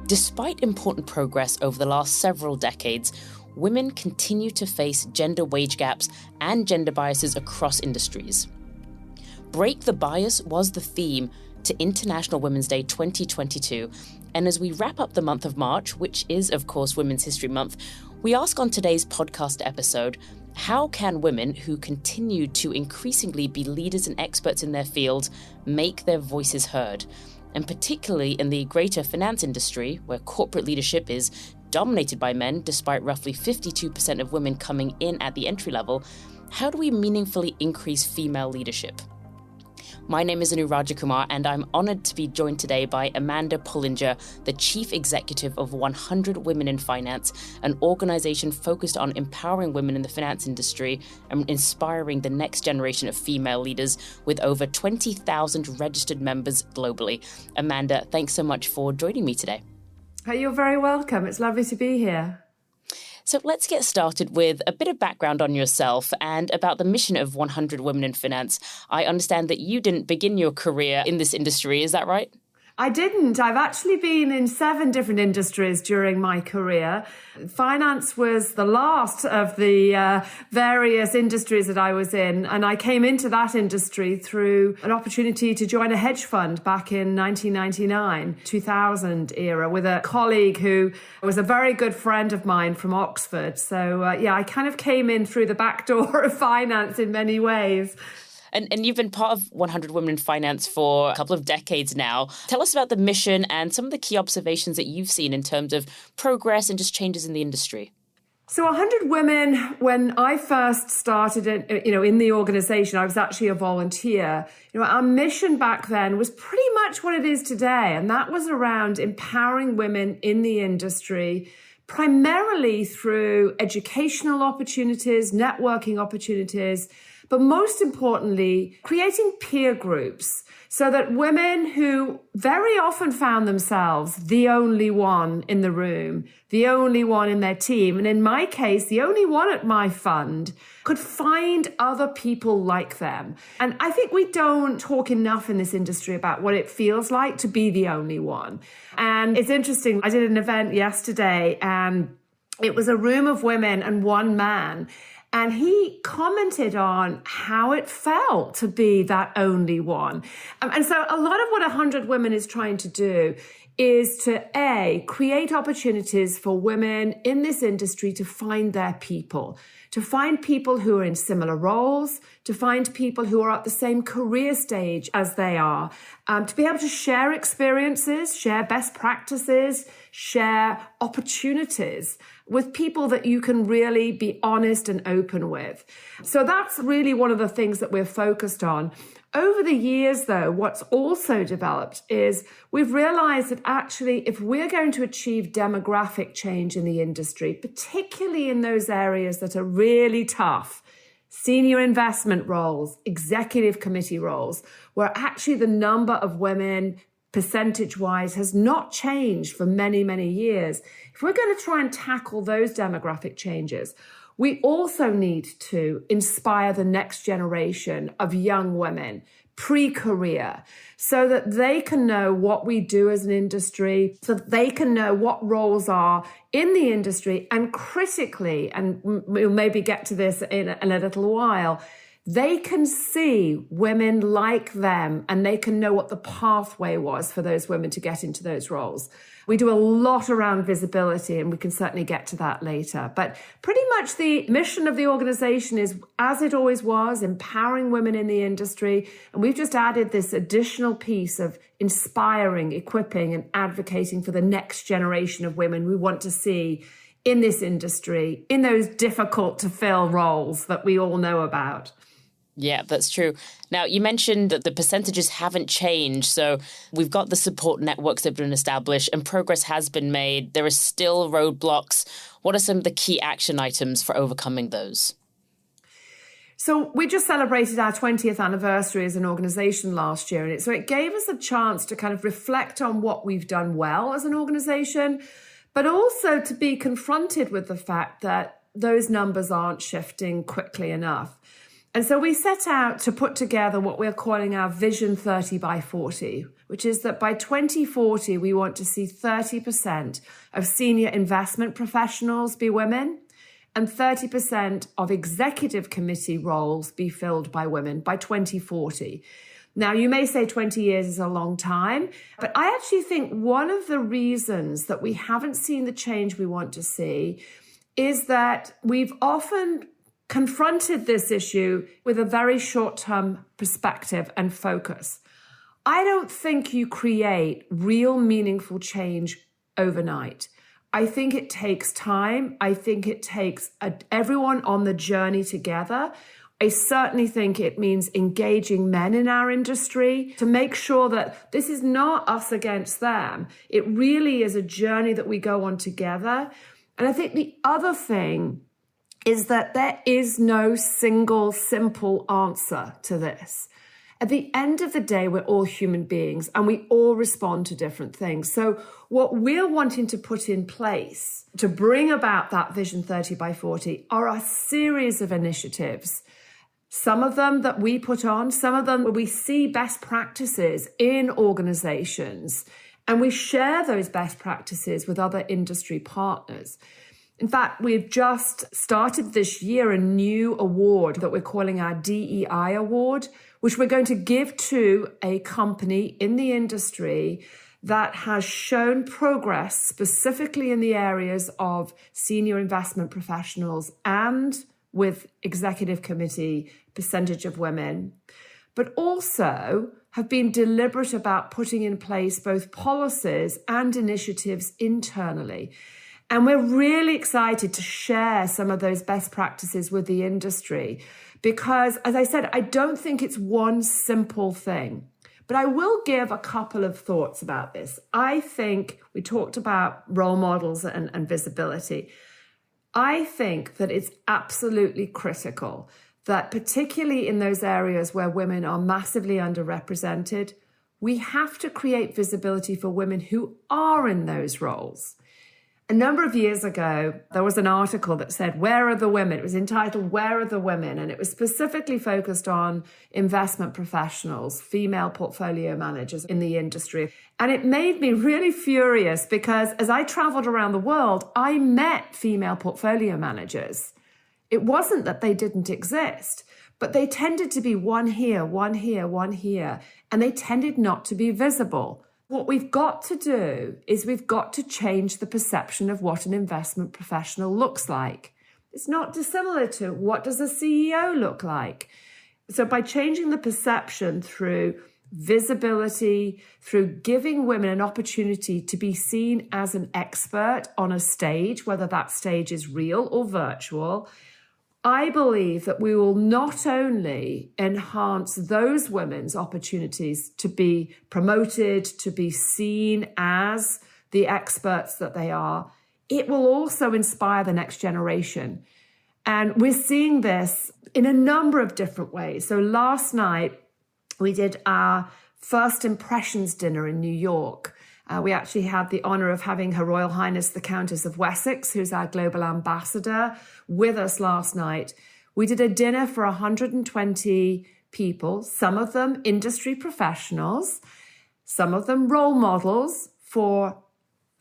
Despite important progress over the last several decades, women continue to face gender wage gaps and gender biases across industries. Break the Bias was the theme to International Women's Day 2022. And as we wrap up the month of March, which is, of course, Women's History Month, we ask on today's podcast episode, how can women who continue to increasingly be leaders and experts in their field make their voices heard? And particularly in the greater finance industry, where corporate leadership is dominated by men, despite roughly 52% of women coming in at the entry level, how do we meaningfully increase female leadership? My name is Anu Rajakumar, and I'm honoured to be joined today by Amanda Pullinger, the Chief Executive of 100 Women in Finance, an organisation focused on empowering women in the finance industry and inspiring the next generation of female leaders with over 20,000 registered members globally. Amanda, thanks so much for joining me today. You're very welcome. It's lovely to be here. So let's get started with a bit of background on yourself and about the mission of 100 Women in Finance. I understand that you didn't begin your career in this industry, is that right? I didn't. I've actually been in 7 different industries during my career. Finance was the last of the various industries that I was in. And I came into that industry through an opportunity to join a hedge fund back in 1999, 2000 era, with a colleague who was a very good friend of mine from Oxford. So, I kind of came in through the back door of finance in many ways. And you've been part of 100 Women in Finance for a couple of decades now. Tell us about the mission and some of the key observations that you've seen in terms of progress and just changes in the industry. So 100 Women, when I first started in the organization, I was actually a volunteer. Our mission back then was pretty much what it is today. And that was around empowering women in the industry, primarily through educational opportunities, networking opportunities, but most importantly, creating peer groups so that women who very often found themselves the only one in the room, the only one in their team, and in my case, the only one at my fund, could find other people like them. And I think we don't talk enough in this industry about what it feels like to be the only one. And it's interesting, I did an event yesterday and it was a room of women and one man. And he commented on how it felt to be that only one. And so a lot of what 100 Women is trying to do is to, create opportunities for women in this industry to find their people, to find people who are in similar roles, to find people who are at the same career stage as they are, to be able to share experiences, share best practices, share opportunities with people that you can really be honest and open with. So that's really one of the things that we're focused on. Over the years, though, what's also developed is we've realized that actually, if we're going to achieve demographic change in the industry, particularly in those areas that are really tough, senior investment roles, executive committee roles, where actually the number of women percentage-wise has not changed for many, many years. If we're going to try and tackle those demographic changes, we also need to inspire the next generation of young women pre-career so that they can know what we do as an industry, so that they can know what roles are in the industry, and critically, and we'll maybe get to this in a little while, they can see women like them and they can know what the pathway was for those women to get into those roles. We do a lot around visibility and we can certainly get to that later. But pretty much the mission of the organization is, as it always was, empowering women in the industry. And we've just added this additional piece of inspiring, equipping and advocating for the next generation of women we want to see in this industry, in those difficult to fill roles that we all know about. Yeah, that's true. Now, you mentioned that the percentages haven't changed. So we've got the support networks that have been established and progress has been made. There are still roadblocks. What are some of the key action items for overcoming those? So we just celebrated our 20th anniversary as an organization last year. And so it gave us a chance to kind of reflect on what we've done well as an organization, but also to be confronted with the fact that those numbers aren't shifting quickly enough. And so we set out to put together what we're calling our Vision 30 by 40, which is that by 2040, we want to see 30% of senior investment professionals be women and 30% of executive committee roles be filled by women by 2040. Now, you may say 20 years is a long time, but I actually think one of the reasons that we haven't seen the change we want to see is that we've often confronted this issue with a very short-term perspective and focus. I don't think you create real meaningful change overnight. I think it takes time. I think it takes everyone on the journey together. I certainly think it means engaging men in our industry to make sure that this is not us against them. It really is a journey that we go on together. And I think the other thing is that there is no single simple answer to this. At the end of the day, we're all human beings and we all respond to different things. So what we're wanting to put in place to bring about that Vision 30 by 40 are a series of initiatives. Some of them that we put on, some of them where we see best practices in organizations and we share those best practices with other industry partners. In fact, we've just started this year a new award that we're calling our DEI award, which we're going to give to a company in the industry that has shown progress specifically in the areas of senior investment professionals and with executive committee percentage of women, but also have been deliberate about putting in place both policies and initiatives internally. And we're really excited to share some of those best practices with the industry because, as I said, I don't think it's one simple thing. But I will give a couple of thoughts about this. I think we talked about role models and visibility. I think that it's absolutely critical that particularly in those areas where women are massively underrepresented, we have to create visibility for women who are in those roles. A number of years ago, there was an article that said, "Where are the women?" It was entitled, "Where are the women?" And it was specifically focused on investment professionals, female portfolio managers in the industry. And it made me really furious because as I traveled around the world, I met female portfolio managers. It wasn't that they didn't exist, but they tended to be one here, one here, one here, and they tended not to be visible. What we've got to do is we've got to change the perception of what an investment professional looks like. It's not dissimilar to what does a CEO look like? So by changing the perception through visibility, through giving women an opportunity to be seen as an expert on a stage, whether that stage is real or virtual, I believe that we will not only enhance those women's opportunities to be promoted, to be seen as the experts that they are, it will also inspire the next generation. And we're seeing this in a number of different ways. So last night, we did our first impressions dinner in New York. We actually had the honor of having Her Royal Highness the Countess of Wessex, who's our global ambassador, with us last night. We did a dinner for 120 people, some of them industry professionals, some of them role models for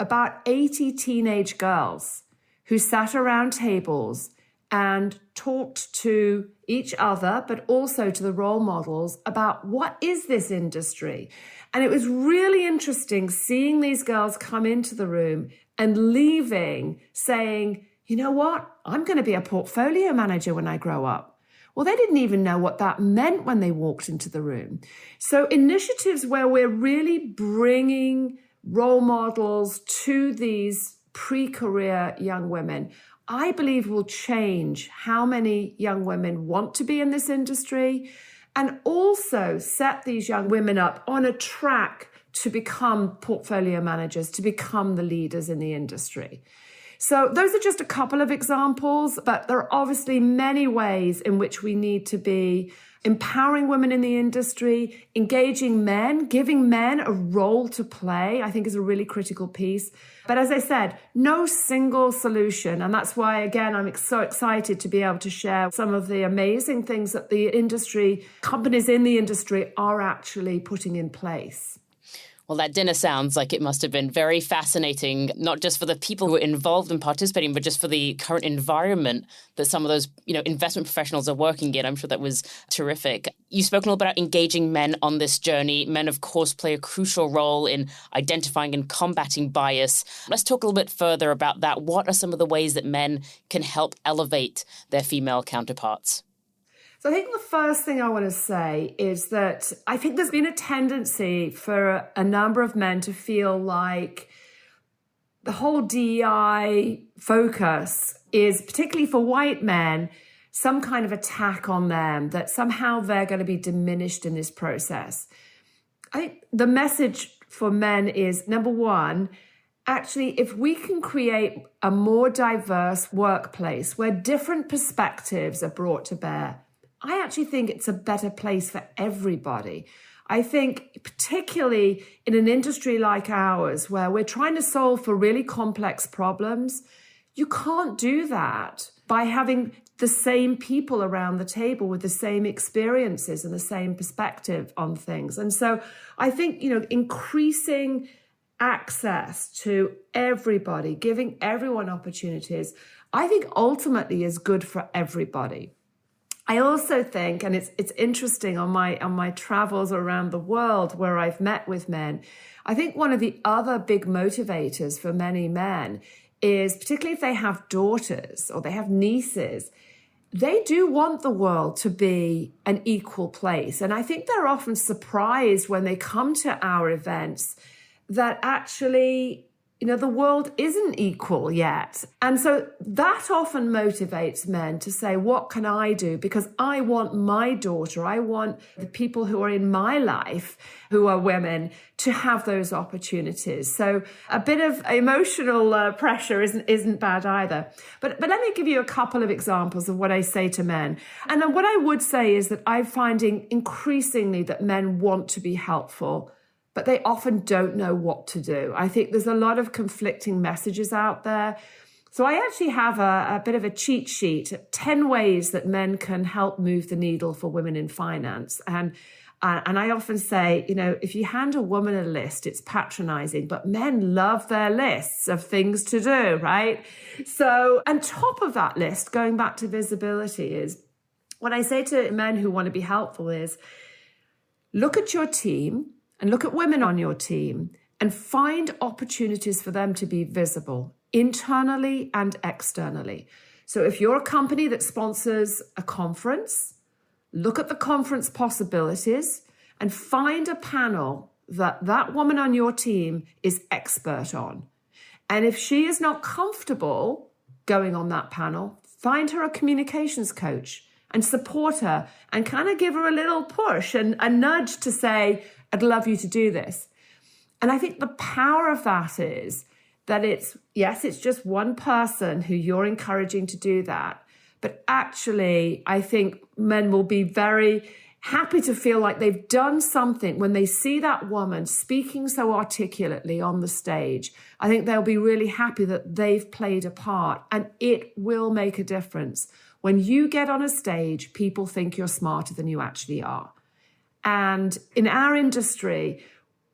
about 80 teenage girls who sat around tables and talked to each other, but also to the role models about what is this industry. And it was really interesting seeing these girls come into the room and leaving saying, you know what, I'm going to be a portfolio manager when I grow up. Well, they didn't even know what that meant when they walked into the room. So initiatives where we're really bringing role models to these pre-career young women, I believe will change how many young women want to be in this industry and also set these young women up on a track to become portfolio managers, to become the leaders in the industry. So those are just a couple of examples, but there are obviously many ways in which we need to be empowering women in the industry, engaging men, giving men a role to play, I think is a really critical piece. But as I said, no single solution. And that's why, again, I'm so excited to be able to share some of the amazing things that the industry, companies in the industry are actually putting in place. Well, that dinner sounds like it must have been very fascinating, not just for the people who were involved in participating, but just for the current environment that some of those, investment professionals are working in. I'm sure that was terrific. You spoke a little bit about engaging men on this journey. Men, of course, play a crucial role in identifying and combating bias. Let's talk a little bit further about that. What are some of the ways that men can help elevate their female counterparts? So I think the first thing I want to say is that I think there's been a tendency for a number of men to feel like the whole DEI focus is, particularly for white men, some kind of attack on them, that somehow they're going to be diminished in this process. I think the message for men is, number one, actually, if we can create a more diverse workplace where different perspectives are brought to bear, I actually think it's a better place for everybody. I think particularly in an industry like ours, where we're trying to solve for really complex problems, you can't do that by having the same people around the table with the same experiences and the same perspective on things. And so I think, increasing access to everybody, giving everyone opportunities, I think ultimately is good for everybody. I also think, and it's interesting on my travels around the world where I've met with men, I think one of the other big motivators for many men is, particularly if they have daughters or they have nieces, they do want the world to be an equal place. And I think they're often surprised when they come to our events that actually, the world isn't equal yet. And so that often motivates men to say, what can I do? Because I want my daughter, I want the people who are in my life, who are women, to have those opportunities. So a bit of emotional pressure isn't bad either. But let me give you a couple of examples of what I say to men. And then what I would say is that I'm finding increasingly that men want to be helpful, but they often don't know what to do. I think there's a lot of conflicting messages out there. So I actually have a bit of a cheat sheet, 10 ways that men can help move the needle for women in finance. And I often say, if you hand a woman a list, it's patronizing, but men love their lists of things to do, right? So on top of that list, going back to visibility, is what I say to men who want to be helpful is, look at your team, and look at women on your team and find opportunities for them to be visible internally and externally. So if you're a company that sponsors a conference, look at the conference possibilities and find a panel that woman on your team is expert on. And if she is not comfortable going on that panel, find her a communications coach and support her and kind of give her a little push and a nudge to say, I'd love you to do this. And I think the power of that is that it's just one person who you're encouraging to do that. But actually, I think men will be very happy to feel like they've done something when they see that woman speaking so articulately on the stage. I think they'll be really happy that they've played a part, and it will make a difference. When you get on a stage, people think you're smarter than you actually are. And in our industry,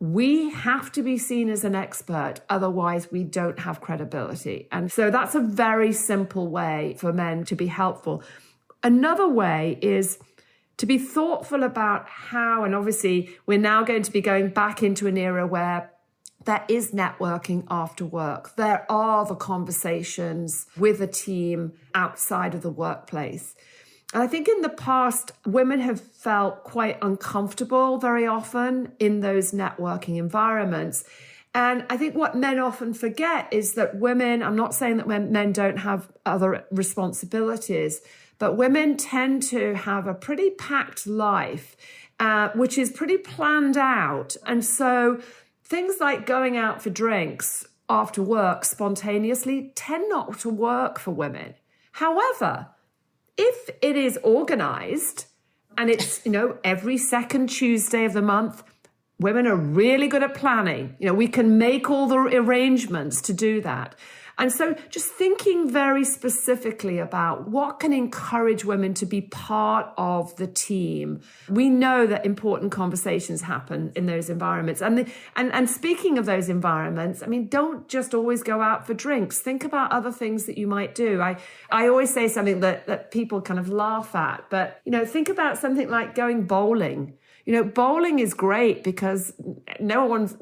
we have to be seen as an expert. Otherwise, we don't have credibility. And so that's a very simple way for men to be helpful. Another way is to be thoughtful about how, and obviously we're now going to be going back into an era where there is networking after work. There are the conversations with a team outside of the workplace. And I think in the past, women have felt quite uncomfortable very often in those networking environments. And I think what men often forget is that women, I'm not saying that men don't have other responsibilities, but women tend to have a pretty packed life, which is pretty planned out. And so things like going out for drinks after work spontaneously tend not to work for women. However, if it is organized and it's, every second Tuesday of the month, women are really good at planning. We can make all the arrangements to do that. And so just thinking very specifically about what can encourage women to be part of the team. We know that important conversations happen in those environments. And speaking of those environments, don't just always go out for drinks. Think about other things that you might do. I always say something that people kind of laugh at, but, think about something like going bowling. Bowling is great because no one's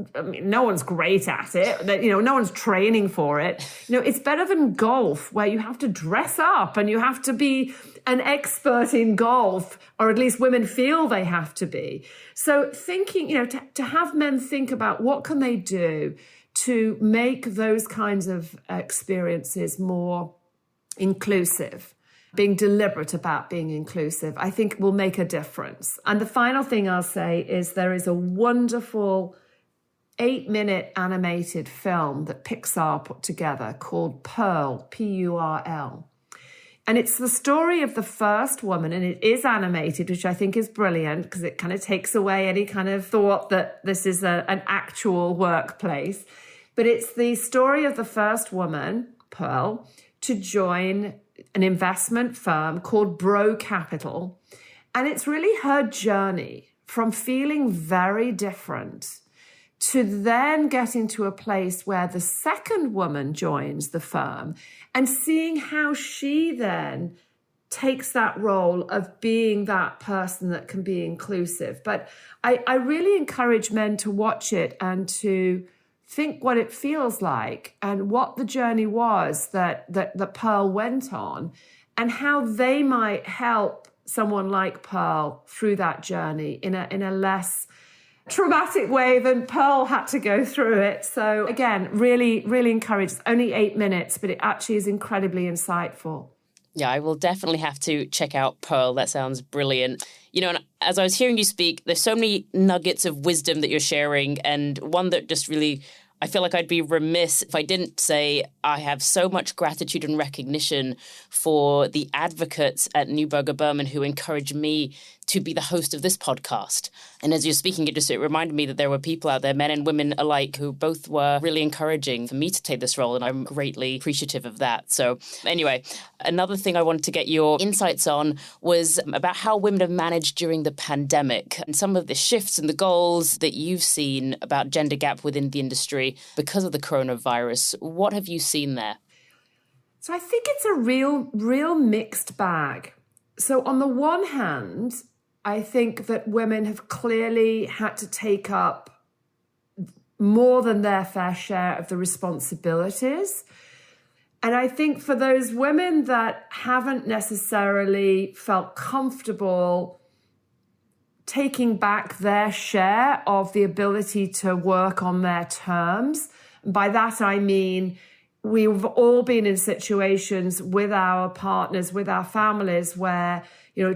great at it. No one's training for it. It's better than golf, where you have to dress up and you have to be an expert in golf, or at least women feel they have to be. So thinking, to have men think about what can they do to make those kinds of experiences more inclusive. Being deliberate about being inclusive, I think will make a difference. And the final thing I'll say is there is a wonderful 8-minute animated film that Pixar put together called Pearl, P-U-R-L. And it's the story of the first woman, and it is animated, which I think is brilliant because it kind of takes away any kind of thought that this is an actual workplace. But it's the story of the first woman, Pearl, to join an investment firm called Bro Capital. And it's really her journey from feeling very different to then getting to a place where the second woman joins the firm and seeing how she then takes that role of being that person that can be inclusive. But I really encourage men to watch it and to think what it feels like and what the journey was that Pearl went on and how they might help someone like Pearl through that journey in a less traumatic way than Pearl had to go through it. So again, really, really encourage. It's only 8 minutes, but it actually is incredibly insightful. Yeah, I will definitely have to check out Pearl. That sounds brilliant. And as I was hearing you speak, there's so many nuggets of wisdom that you're sharing. And one that just really, I feel like I'd be remiss if I didn't say I have so much gratitude and recognition for the advocates at Neuberger Berman who encouraged me to be the host of this podcast. And as you're speaking, it reminded me that there were people out there, men and women alike, who both were really encouraging for me to take this role. And I'm greatly appreciative of that. So anyway, another thing I wanted to get your insights on was about how women have managed during the pandemic and some of the shifts and the goals that you've seen about gender gap within the industry because of the coronavirus. What have you seen there? So I think it's a real mixed bag. So on the one hand, I think that women have clearly had to take up more than their fair share of the responsibilities. And I think for those women that haven't necessarily felt comfortable taking back their share of the ability to work on their terms, and by that I mean we've all been in situations with our partners, with our families where,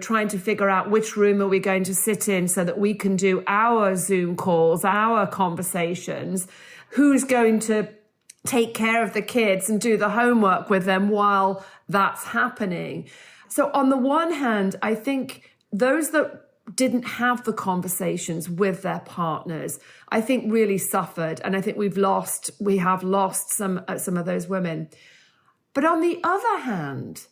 trying to figure out which room are we going to sit in so that we can do our Zoom calls, our conversations, who's going to take care of the kids and do the homework with them while that's happening. So on the one hand, I think those that didn't have the conversations with their partners, I think really suffered. And I think we have lost some of those women. But on the other hand,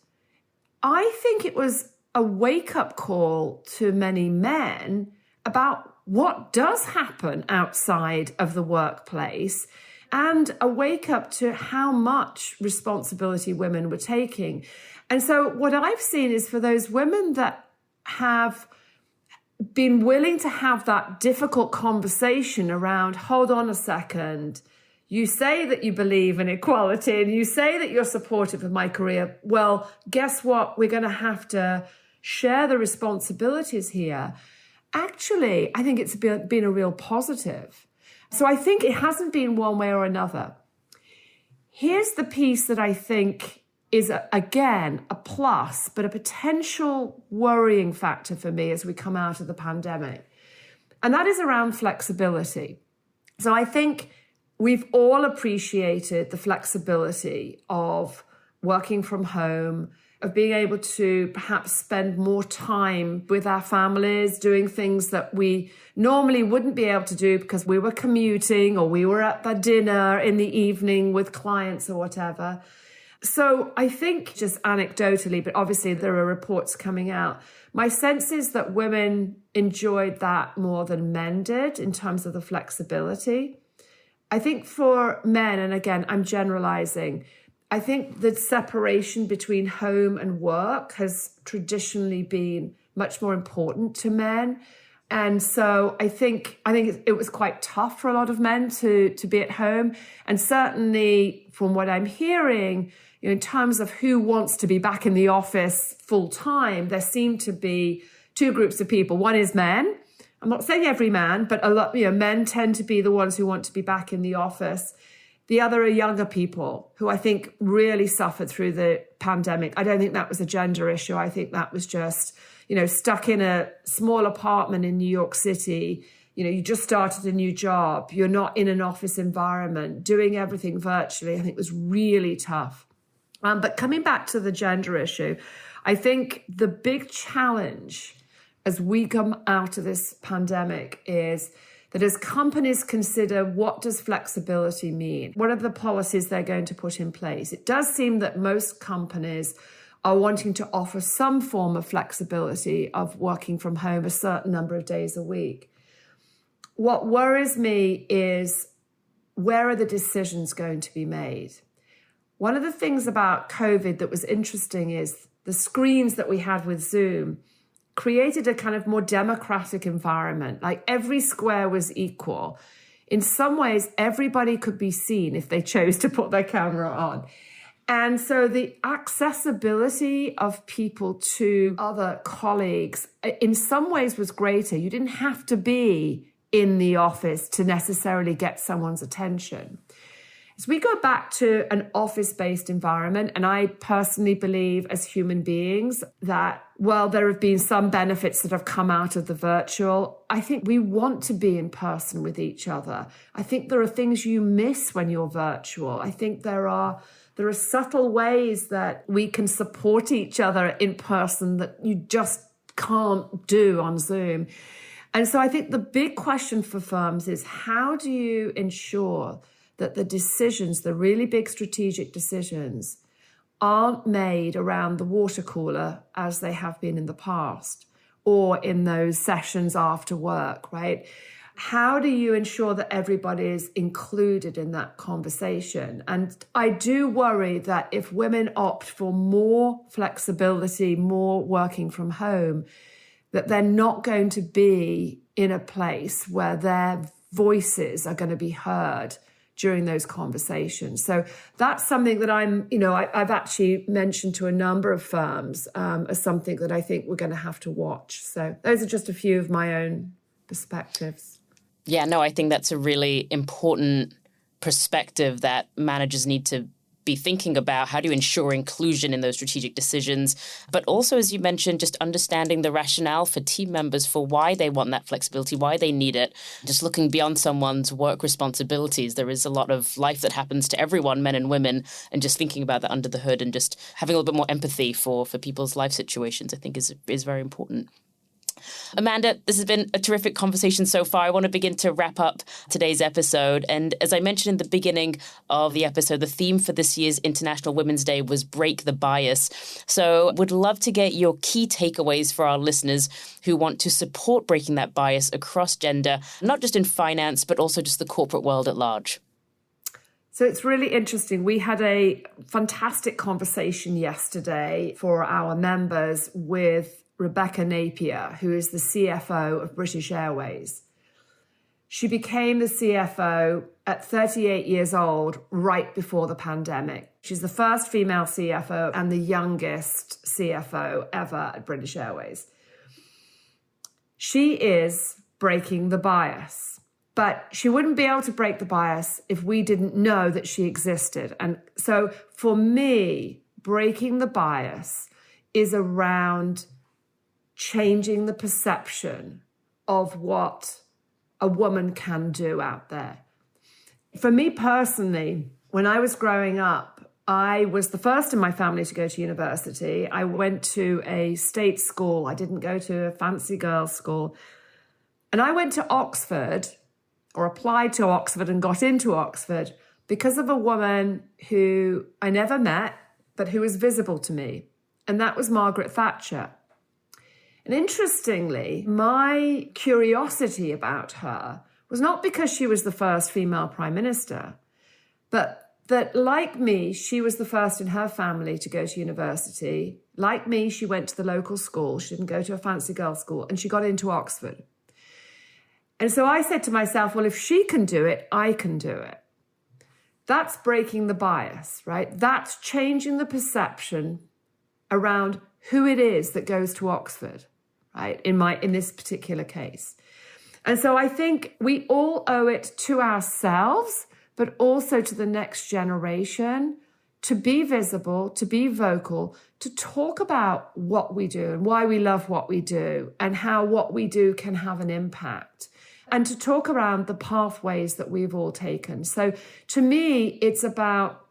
I think it was a wake-up call to many men about what does happen outside of the workplace and a wake-up to how much responsibility women were taking. And so what I've seen is for those women that have been willing to have that difficult conversation around, hold on a second, you say that you believe in equality and you say that you're supportive of my career. Well, guess what? We're going to have to share the responsibilities here. Actually, I think it's been a real positive. So I think it hasn't been one way or another. Here's the piece that I think is, again, a plus, but a potential worrying factor for me as we come out of the pandemic. And that is around flexibility. So I think we've all appreciated the flexibility of working from home, of being able to perhaps spend more time with our families, doing things that we normally wouldn't be able to do because we were commuting or we were at the dinner in the evening with clients or whatever. So I think, just anecdotally, but obviously there are reports coming out, my sense is that women enjoyed that more than men did in terms of the flexibility. I think for men, and again, I'm generalizing, I think the separation between home and work has traditionally been much more important to men. And so I think it was quite tough for a lot of men to be at home. And certainly from what I'm hearing, in terms of who wants to be back in the office full time, there seem to be two groups of people. One is men. I'm not saying every man, but a lot, men tend to be the ones who want to be back in the office. The other are younger people who I think really suffered through the pandemic. I don't think that was a gender issue. I think that was just, stuck in a small apartment in New York City. You just started a new job. You're not in an office environment, doing everything virtually. I think it was really tough. But coming back to the gender issue, I think the big challenge as we come out of this pandemic is that as companies consider what does flexibility mean, what are the policies they're going to put in place, it does seem that most companies are wanting to offer some form of flexibility of working from home a certain number of days a week. What worries me is, where are the decisions going to be made? One of the things about COVID that was interesting is the screens that we had with Zoom created a kind of more democratic environment. Like every square was equal. In some ways, everybody could be seen if they chose to put their camera on. And so the accessibility of people to other colleagues in some ways was greater. You didn't have to be in the office to necessarily get someone's attention. As we go back to an office-based environment, and I personally believe as human beings that, while there have been some benefits that have come out of the virtual, I think we want to be in person with each other. I think there are things you miss when you're virtual. I think there are subtle ways that we can support each other in person that you just can't do on Zoom. And so I think the big question for firms is, how do you ensure that the decisions, the really big strategic decisions, aren't made around the water cooler as they have been in the past, or in those sessions after work, right? How do you ensure that everybody is included in that conversation? And I do worry that if women opt for more flexibility, more working from home, that they're not going to be in a place where their voices are going to be heard during those conversations. So that's something that I've actually mentioned to a number of firms as something that I think we're going to have to watch. So those are just a few of my own perspectives. Yeah, no, I think that's a really important perspective that managers need to be thinking about. How do you ensure inclusion in those strategic decisions? But also, as you mentioned, just understanding the rationale for team members for why they want that flexibility, why they need it. Just looking beyond someone's work responsibilities. There is a lot of life that happens to everyone, men and women, and just thinking about that under the hood and just having a little bit more empathy for people's life situations, I think is very important. Amanda, this has been a terrific conversation so far. I want to begin to wrap up today's episode. And as I mentioned in the beginning of the episode, the theme for this year's International Women's Day was Break the Bias. So would love to get your key takeaways for our listeners who want to support breaking that bias across gender, not just in finance, but also just the corporate world at large. So it's really interesting. We had a fantastic conversation yesterday for our members with Rebecca Napier, who is the CFO of British Airways. She became the CFO at 38 years old, right before the pandemic. She's the first female CFO and the youngest CFO ever at British Airways. She is breaking the bias, but she wouldn't be able to break the bias if we didn't know that she existed. And so for me, breaking the bias is around changing the perception of what a woman can do out there. For me personally, when I was growing up, I was the first in my family to go to university. I went to a state school. I didn't go to a fancy girls' school. And I went to Oxford, or applied to Oxford and got into Oxford because of a woman who I never met, but who was visible to me. And that was Margaret Thatcher. And interestingly, my curiosity about her was not because she was the first female prime minister, but that, like me, she was the first in her family to go to university. Like me, she went to the local school. She didn't go to a fancy girls' school, and she got into Oxford. And so I said to myself, well, if she can do it, I can do it. That's breaking the bias, right? That's changing the perception around who it is that goes to Oxford, right? In this particular case. And so I think we all owe it to ourselves, but also to the next generation, to be visible, to be vocal, to talk about what we do and why we love what we do and how what we do can have an impact, and to talk around the pathways that we've all taken. So to me, it's about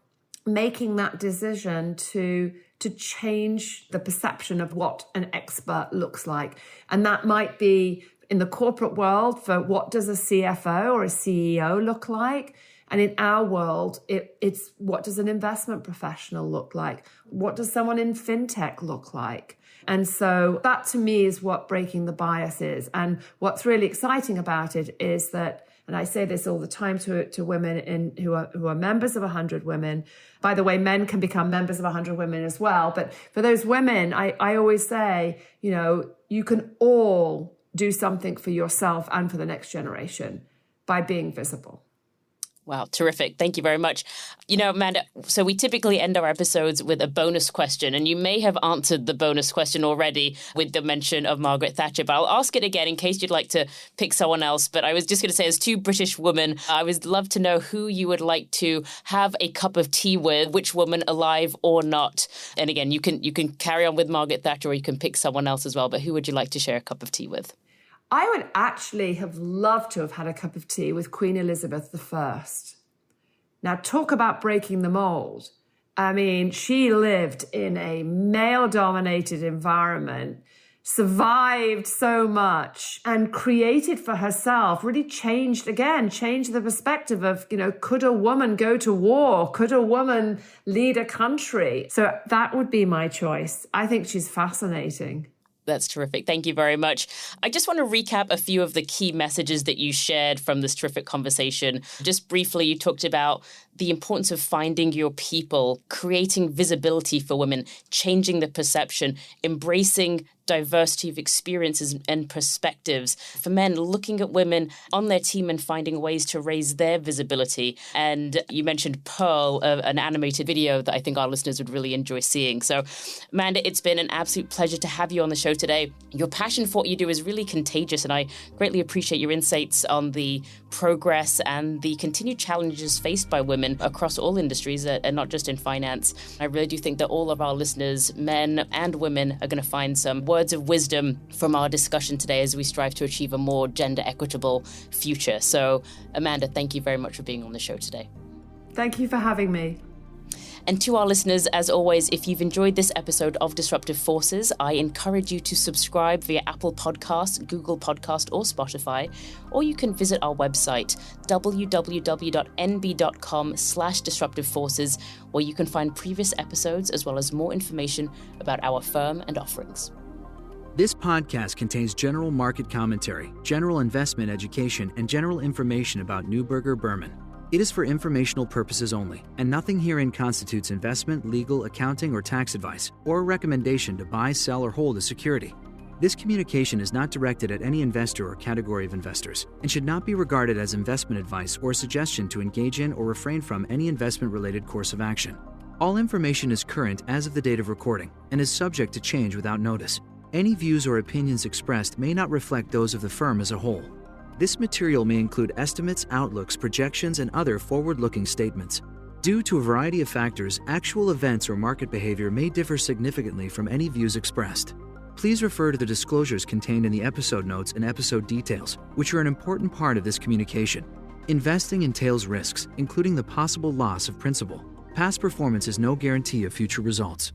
making that decision to change the perception of what an expert looks like. And that might be in the corporate world for what does a CFO or a CEO look like? And in our world, it's what does an investment professional look like? What does someone in fintech look like? And so that to me is what breaking the bias is. And what's really exciting about it is that, and I say this all the time to women who are members of 100 Women. By the way, men can become members of 100 Women as well. But for those women, I always say, you can all do something for yourself and for the next generation by being visible. Wow, terrific. Thank you very much. Amanda, so we typically end our episodes with a bonus question, and you may have answered the bonus question already with the mention of Margaret Thatcher, but I'll ask it again in case you'd like to pick someone else. But I was just going to say, as two British women, I would love to know who you would like to have a cup of tea with, which woman, alive or not. And again, you can carry on with Margaret Thatcher, or you can pick someone else as well, but who would you like to share a cup of tea with? I would actually have loved to have had a cup of tea with Queen Elizabeth I. Now, talk about breaking the mold. I mean, she lived in a male-dominated environment, survived so much, and created for herself, really changed the perspective of, could a woman go to war? Could a woman lead a country? So that would be my choice. I think she's fascinating. That's terrific. Thank you very much. I just want to recap a few of the key messages that you shared from this terrific conversation. Just briefly, you talked about the importance of finding your people, creating visibility for women, changing the perception, embracing diversity of experiences and perspectives. For men, looking at women on their team and finding ways to raise their visibility. And you mentioned Pearl, an animated video that I think our listeners would really enjoy seeing. So, Amanda, it's been an absolute pleasure to have you on the show today. Your passion for what you do is really contagious, and I greatly appreciate your insights on the progress and the continued challenges faced by women across all industries and not just in finance. I really do think that all of our listeners, men and women, are going to find some words of wisdom from our discussion today as we strive to achieve a more gender equitable future. So, Amanda, thank you very much for being on the show today. Thank you for having me. And to our listeners, as always, if you've enjoyed this episode of Disruptive Forces, I encourage you to subscribe via Apple Podcasts, Google Podcast, or Spotify, or you can visit our website, www.nb.com/disruptiveforces, where you can find previous episodes as well as more information about our firm and offerings. This podcast contains general market commentary, general investment education, and general information about Neuberger Berman. It is for informational purposes only, and nothing herein constitutes investment, legal, accounting, or tax advice, or a recommendation to buy, sell, or hold a security. This communication is not directed at any investor or category of investors, and should not be regarded as investment advice or a suggestion to engage in or refrain from any investment-related course of action. All information is current as of the date of recording, and is subject to change without notice. Any views or opinions expressed may not reflect those of the firm as a whole. This material may include estimates, outlooks, projections, and other forward-looking statements. Due to a variety of factors, actual events or market behavior may differ significantly from any views expressed. Please refer to the disclosures contained in the episode notes and episode details, which are an important part of this communication. Investing entails risks, including the possible loss of principal. Past performance is no guarantee of future results.